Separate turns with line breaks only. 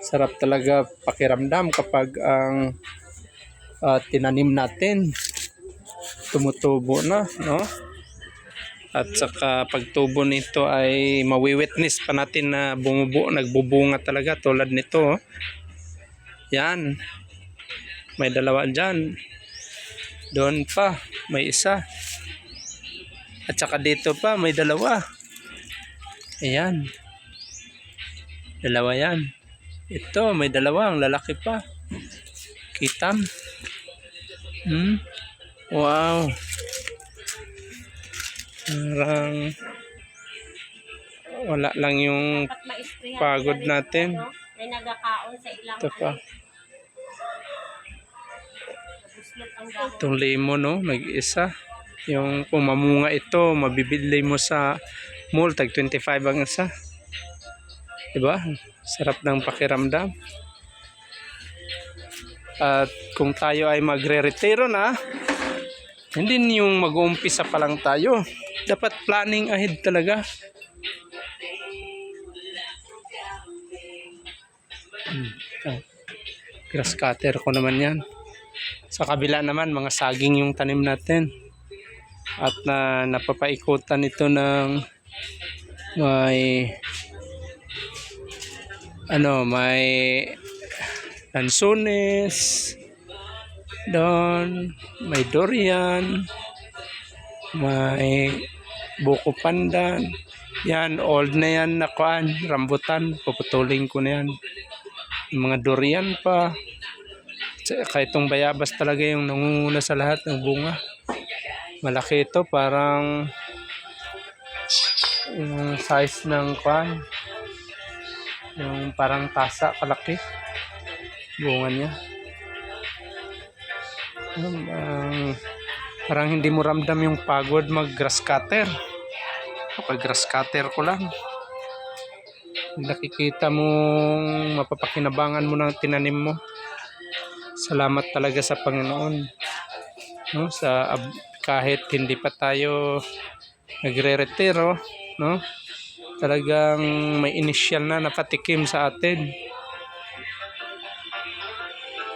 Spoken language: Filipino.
Sarap talaga pakiramdam kapag ang tinanim natin tumutubo na, no? At saka pagtubo nito ay mawi-witness pa natin na nagbubunga talaga tulad nito. Oh. Yan. May dalawa dyan. Doon pa, may isa. At saka dito pa, may dalawa. Ayan. Dalawa yan. Ito, may dalawa. Ang lalaki pa. Kitam. Wow. Parang wala lang yung pagod natin.
May nagakaon sa ilang
Ito pa. Itong lemon, no? Nag-isa. Yung kung mamunga ito, mabibili mo sa mall. Tag 25 ang isa. Diba? Sarap ng pakiramdam. At kung tayo ay magre-retiro na, hindi yung mag-uumpisa pa lang tayo. Dapat planning ahead talaga. Grass cutter ko naman yan. Sa kabila naman, mga saging yung tanim natin. At napapaikutan ito ng may lansones, doon may durian, may buko pandan. Yan, old na yan na kuan, rambutan, puputulin ko na yan. Yung mga durian pa. Kahit itong bayabas talaga yung nangunguna sa lahat ng bunga. Malaki ito, parang yung size ng kuan. Yung parang tasa, kalaki. Bunga niya. Parang hindi mo ramdam yung pagod mag-grass cutter. Kapag grass cutter ko lang, nakikita mong mapapakinabangan mo ng tinanim mo. Salamat talaga sa Panginoon. No? Kahit hindi pa tayo nagre-retiro, no? Talagang may initial na napatikim sa atin.